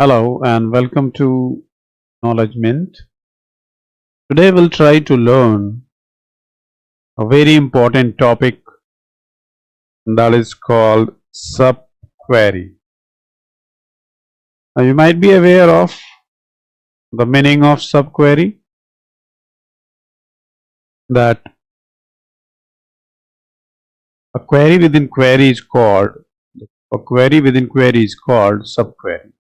Hello and welcome to Knowledge Mint. Today we'll try to learn a very important topic that is called subquery. Now you might be aware of the meaning of subquery, that a query within query is called subquery.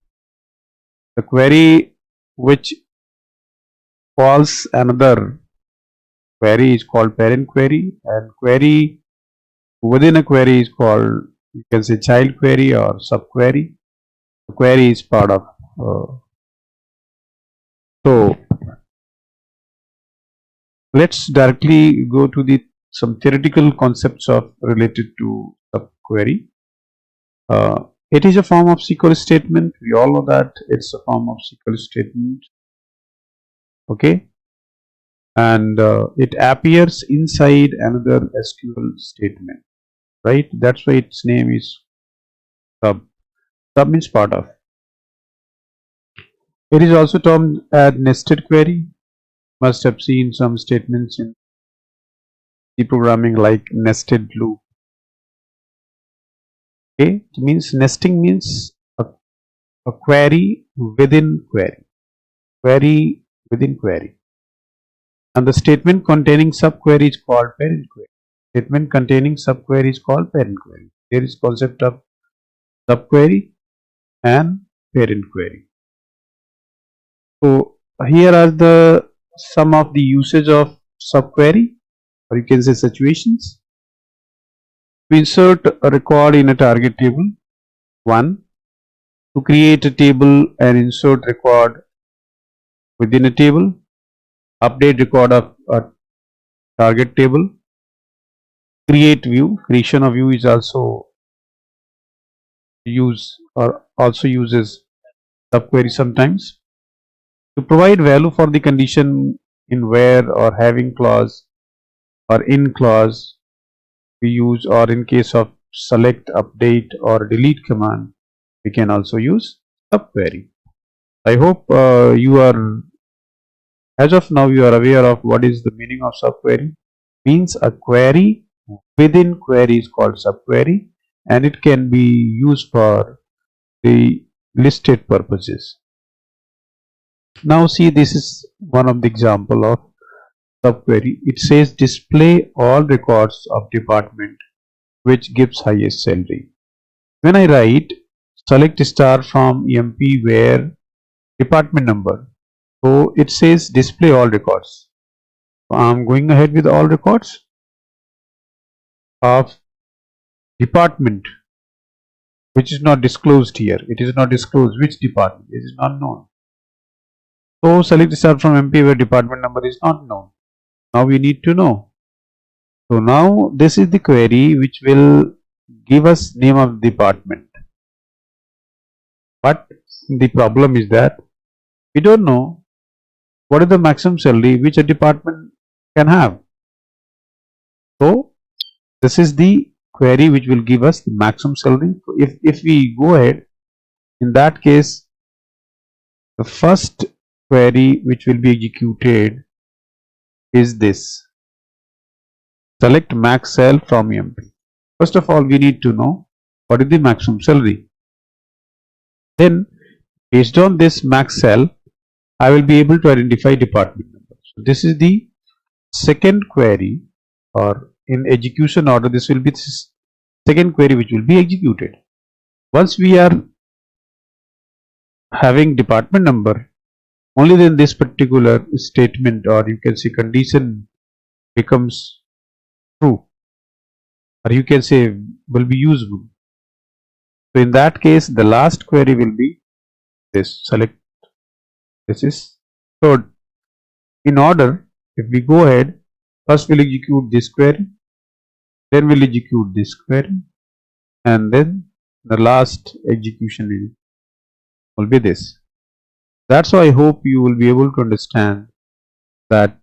The query which calls another query is called parent query, and query within a query is called, you can say, child query or subquery. The query is part of so let's directly go to the some theoretical concepts of related to subquery. It is a form of SQL statement. We all know that it's a form of SQL statement. Okay, and it appears inside another SQL statement, right? That's why its name is sub. Sub means part of. It is also termed as nested query. Must have seen some statements in C programming like nested loop. Okay, it means nesting means a query within query, query within query, and the statement containing subquery is called parent query. Statement containing subquery is called parent query. There is concept of subquery and parent query. So here are the some of the usage of subquery, or you can say situations. To insert a record in a target table. 1. To create a table and insert record within a table. Update record of a target table. Create view. Creation of view is also uses subquery sometimes. To provide value for the condition in where or having clause or in clause we use, or in case of select, update or delete command we can also use subquery. I hope as of now you are aware of what is the meaning of subquery. Means a query within query is called subquery, and it can be used for the listed purposes. Now see, this is one of the example of subquery. It says display all records of department which gives highest salary. When I write select star from EMP where department number, so it says display all records. So I'm going ahead with all records of department which is not disclosed here. It is not disclosed which department, it is not known. So select star from MP where department number is not known. Now we need to know. So now this is the query which will give us name of department. But the problem is that we don't know what is the maximum salary which a department can have. So this is the query which will give us the maximum salary. So if we go ahead, in that case the first query which will be executed is this: select max sal from EMP. First of all, we need to know what is the maximum salary. Then based on this max sal, I will be able to identify department number. So this is the second query, or in execution order this will be this second query which will be executed. Once we are having department number, only then this particular statement, or you can say condition, becomes true, or you can say will be usable. So in that case the last query will be this select. This is so in order. If we go ahead, first we'll execute this query, then we'll execute this query, and then the last execution will be this. That's why I hope you will be able to understand that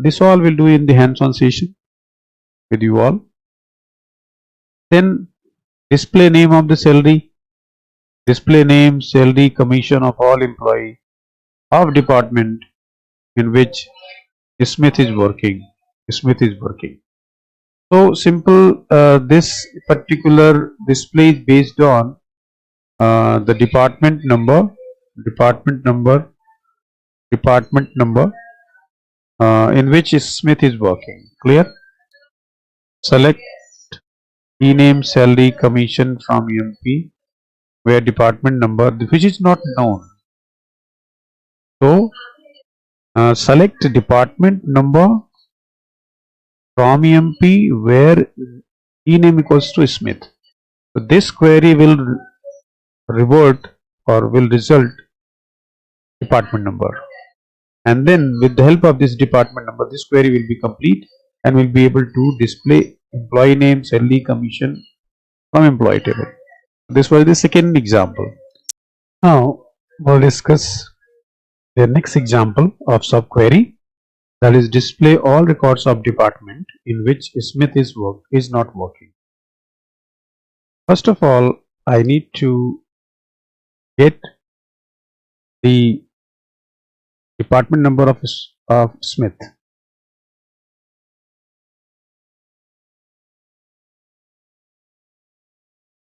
this all will do in the hands-on session with you all. Then display name of the salary. display name, salary, commission of all employee of department in which Smith is working. Smith is working. So simple. This particular display is based on the department number, department number in which Smith is working. Clear? Select e-name, salary, commission from EMP where department number which is not known. So select department number from EMP where e-name equals to Smith. So this query will revert or will result department number, and then with the help of this department number this query will be complete and will be able to display employee name, salary, commission from employee table. This was the second example. Now we'll discuss the next example of subquery, that is display all records of department in which Smith is not working. First of all, I need to get the department number of Smith.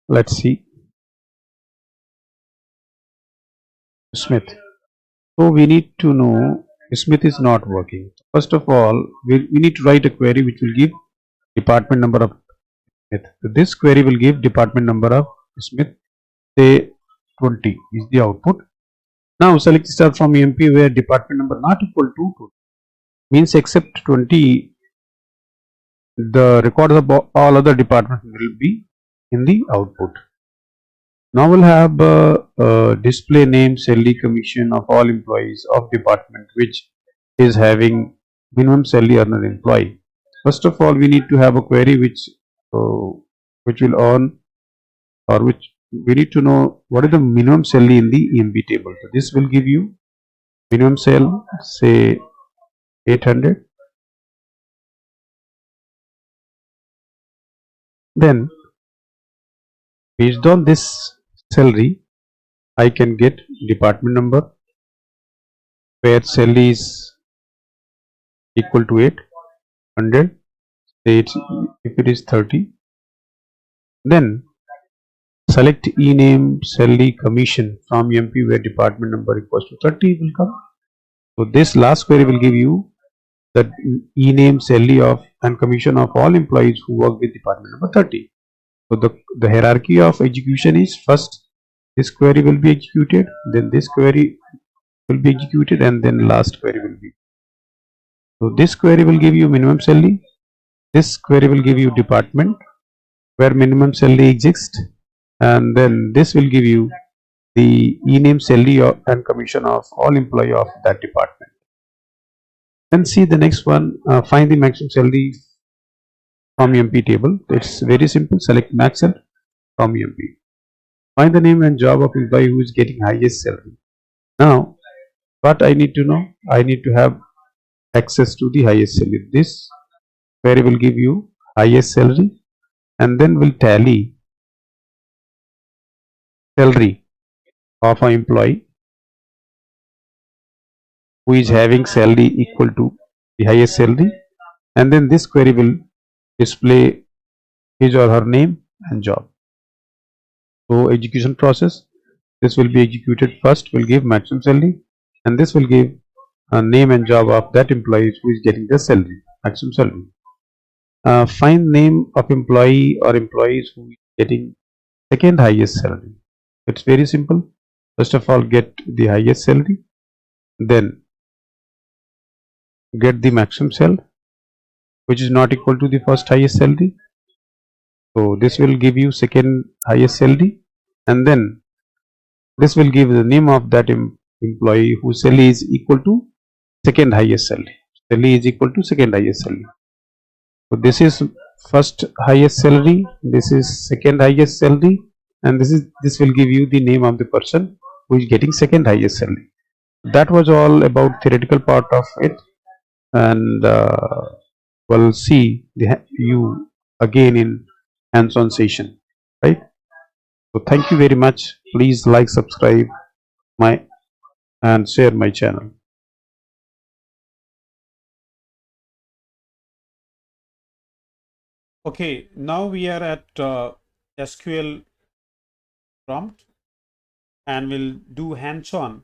Let's see. Smith. So we need to know Smith is not working. First of all, we need to write a query which will give department number of Smith. So this query will give department number of Smith, say 20 is the output. Now select star from EMP where department number not equal to 20 means except 20 the records of all other departments will be in the output. Now we'll have display name, salary, commission of all employees of department which is having minimum salary earner employee. First of all, we need to have a query which will earn, or which we need to know what is the minimum salary in the EMP table. So this will give you minimum salary, say 800. Then based on this salary, I can get department number where salary is equal to 800. Say if it is 30. Then select e-name, salary, commission from EMP where department number equals to 30 will come. So this last query will give you the e-name, salary of and commission of all employees who work with department number 30. So the hierarchy of execution is first this query will be executed, then this query will be executed, and then last query will be. So this query will give you minimum salary. This query will give you department where minimum salary exists, and then this will give you the e-name, salary and commission of all employee of that department. Then see the next one, find the maximum salary from EMP table. It's very simple. Select max cell from EMP. Find the name and job of employee who is getting highest salary. Now what I need to know, I need to have access to the highest salary. This query will give you highest salary and then will tally salary of an employee who is having salary equal to the highest salary, and then this query will display his or her name and job. So execution process, this will be executed first, will give maximum salary, and this will give a name and job of that employee who is getting the salary, maximum salary. Find name of employee or employees who is getting second highest salary. It's very simple. First of all, get the highest salary, then get the maximum salary which is not equal to the first highest salary. So this will give you second highest salary, and then this will give the name of that employee whose salary is equal to second highest salary. Salary is equal to second highest salary. So this is first highest salary, this is second highest salary, and this will give you the name of the person who is getting second highest salary. That was all about theoretical part of it, and we'll see you again in hands-on session, right? So thank you very much. Please like, subscribe my and share my channel. Okay, now we are at SQL prompt and we'll do hands-on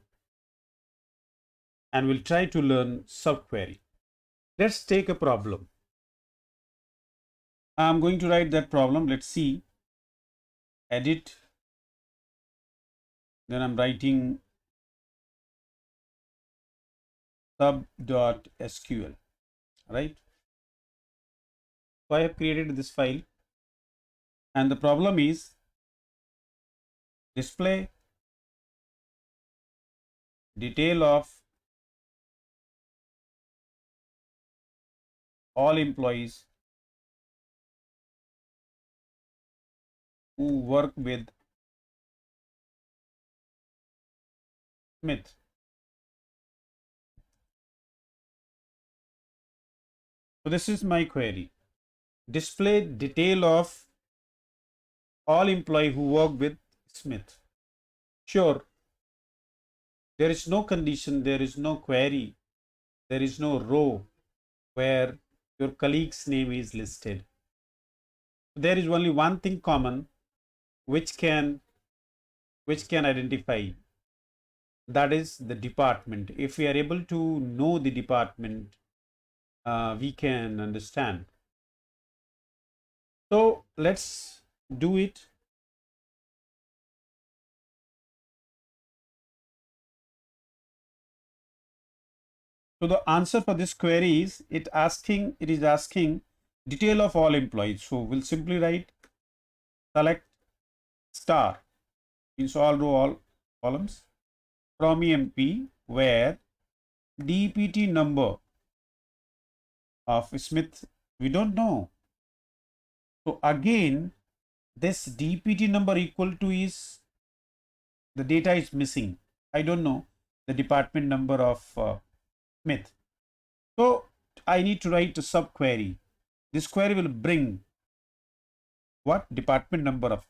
and we'll try to learn subquery. Let's take a problem. I'm going to write that problem. Let's see. Edit. Then I'm writing sub.sql, right? So I have created this file and the problem is display detail of all employees who work with Smith. So this is my query. Display detail of all employee who work with Smith. Sure, there is no condition, there is no query, there is no row where your colleague's name is listed. There is only one thing common which can identify, that is the department. If we are able to know the department, we can understand. So let's do it. So the answer for this query is it is asking detail of all employees. So we'll simply write select star means all row all columns from EMP where DPT number of Smith we don't know. So again this DPT number equal to is the data is missing. I don't know the department number of Smith. So I need to write a subquery. This query will bring what department number of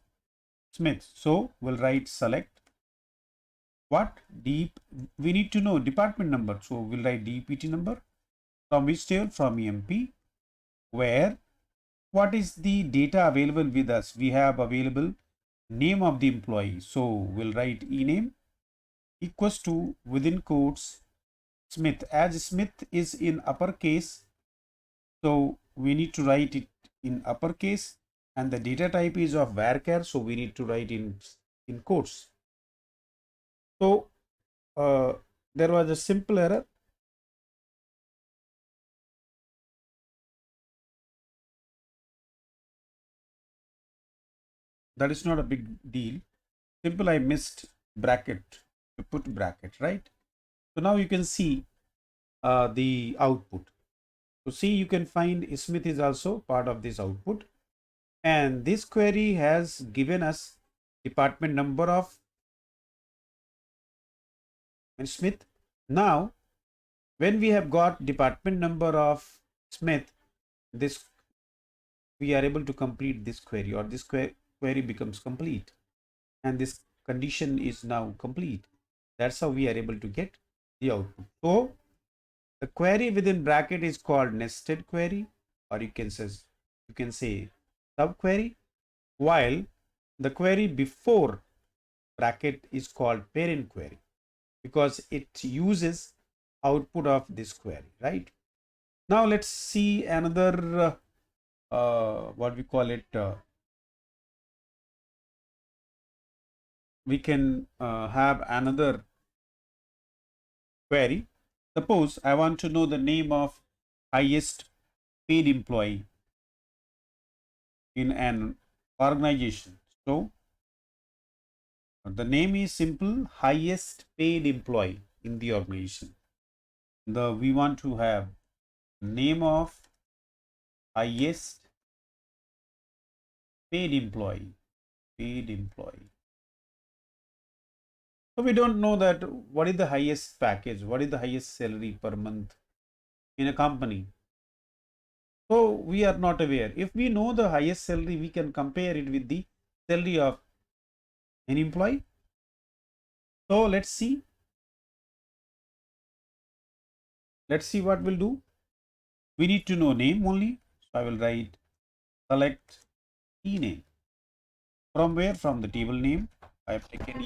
Smith. So we'll write select what deep we need to know department number. So we'll write DPT number from which table from EMP where what is the data available with us. We have available name of the employee. So we'll write ename equals to within quotes Smith. As Smith is in uppercase, so we need to write it in uppercase and the data type is of varchar, so we need to write in quotes. So there was a simple error. That is not a big deal. Simple, I missed bracket to put bracket, right? So now you can see the output. So see, you can find Smith is also part of this output. And this query has given us department number of Smith. Now, when we have got department number of Smith, this we are able to complete this query, or this query becomes complete and this condition is now complete. That's how we are able to get the output. So the query within bracket is called nested query, or you can say subquery, while the query before bracket is called parent query because it uses output of this query, right? Now let's see another what we call it, we can have another query. Suppose I want to know the name of highest paid employee in an organization. So the name is simple, highest paid employee in the organization. We want to have name of highest paid employee. So we don't know that what is the highest package, what is the highest salary per month in a company. So we are not aware. If we know the highest salary, we can compare it with the salary of an employee. So let's see. Let's see what we'll do. We need to know name only. So I will write select ename. From where? From the table name. I have taken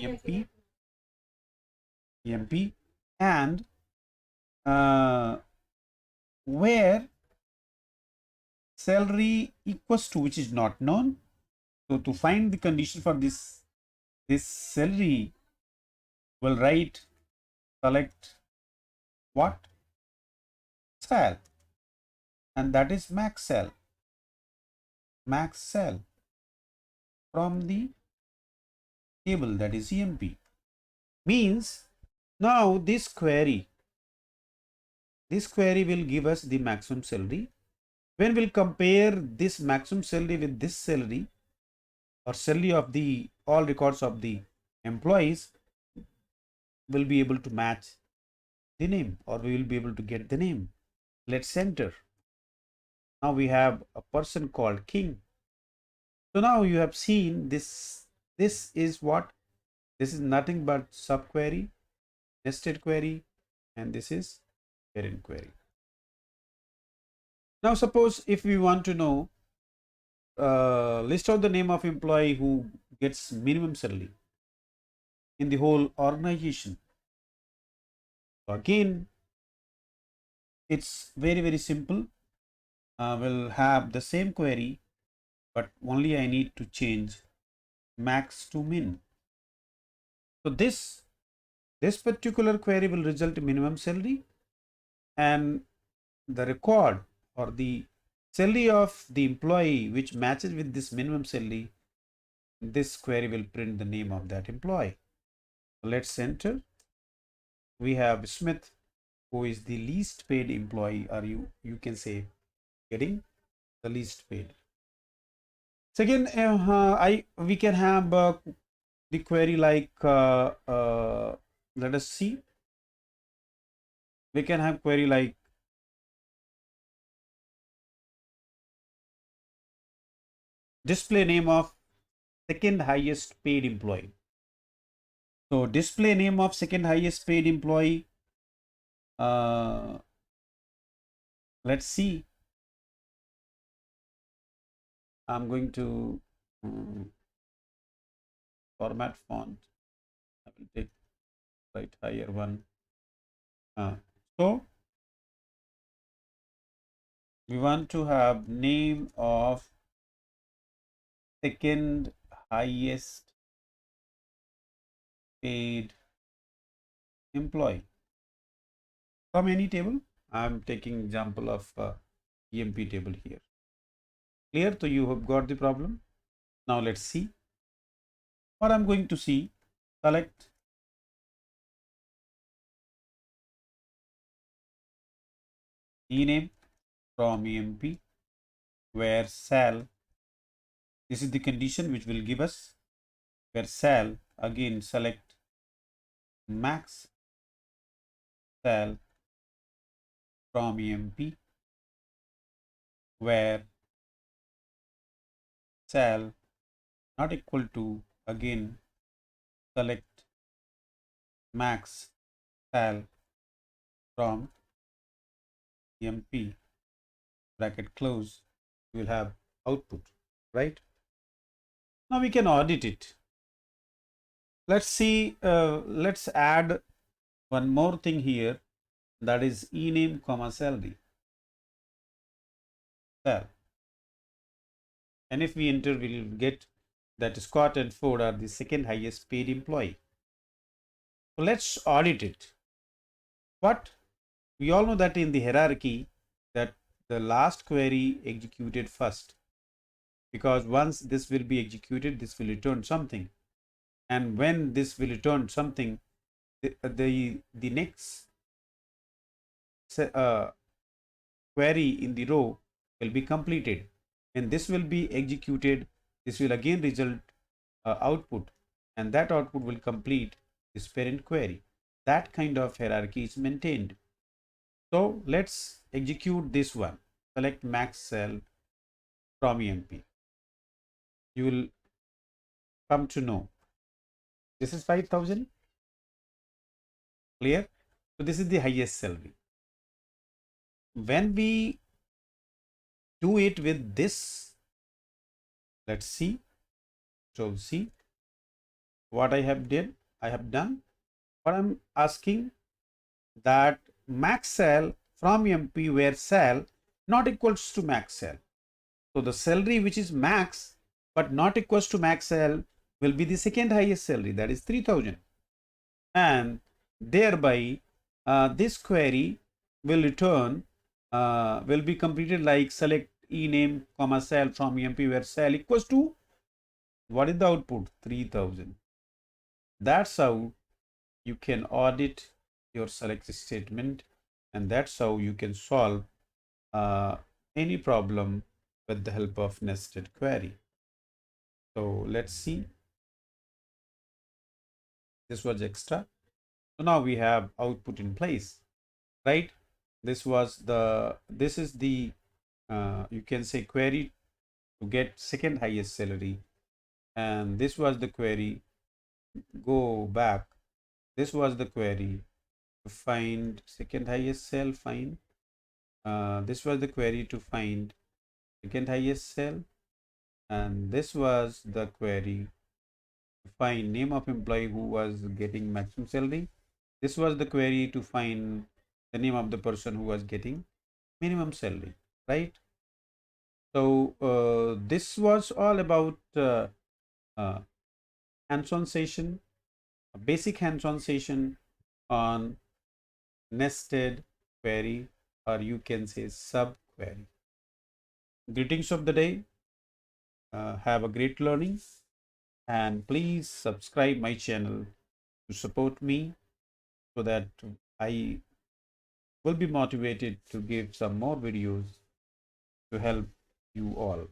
EMP, and where salary equals to, which is not known. So to find the condition for this salary, we'll write select what? Sal, and that is max sal. Max sal from the table, that is EMP. Means now this query will give us the maximum salary. When we'll compare this maximum salary with this salary, or salary of the all records of the employees, will be able to match the name, or we will be able to get the name. Let's enter. Now we have a person called King. So now you have seen this is what? This is nothing but subquery, nested query, and this is parent query. Now suppose if we want to know, list out the name of employee who gets minimum salary in the whole organization. So again, it's very simple. We'll have the same query, but only I need to change max to min. So this particular query will result in minimum salary, and the record or the salary of the employee which matches with this minimum salary, this query will print the name of that employee. So let's enter. We have Smith, who is the least paid employee, or you can say getting the least paid. Second, we can have the query like let us see. We can have query like display name of second highest paid employee. So display name of second highest paid employee. Let's see. I'm going to format font. I will take right higher one. So we want to have name of second highest paid employee from any table. I'm taking example of EMP table here. Clear? So you have got the problem. Now let's see what I'm going to see. Select ename from EMP, where sal, this is the condition which will give us, where sal, again select max sal from EMP, where sal not equal to, again select max sal from EMP, bracket close. We will have output, right? Now we can audit it. Let's see, let's add one more thing here, that is ename comma salary sal, and if we enter, we will get that Scott and Ford are the second highest paid employee. So let's audit it. What we all know that in the hierarchy, that the last query executed first, because once this will be executed, this will return something, and when this will return something, the next query in the row will be completed, and this will be executed. This will again result output, and that output will complete this parent query. That kind of hierarchy is maintained. So let's execute this one. Select max sal from EMP. You will come to know this is 5,000. Clear? So this is the highest salary. When we do it with this, let's see. So see what I have done. What I'm asking, that max sal from MP where sal not equals to max sal. So the salary which is max but not equals to max sal will be the second highest salary, that is 3000, and thereby this query will return will be completed like select ename comma sal from MP where sal equals to, what is the output, 3000. That's how you can audit your select statement, and that's how you can solve any problem with the help of nested query. So let's see, this was extra. So now we have output in place, right? This is the you can say query to get second highest salary, and this was the query, go back, this was the query to find second highest cell, fine. This was the query to find second highest cell, and this was the query to find name of employee who was getting maximum salary. This was the query to find the name of the person who was getting minimum salary, right? So this was all about uh, hands-on session, a basic hands-on session on nested query, or you can say sub query. Greetings of the day. Have a great learning, and please subscribe my channel to support me so that I will be motivated to give some more videos to help you all.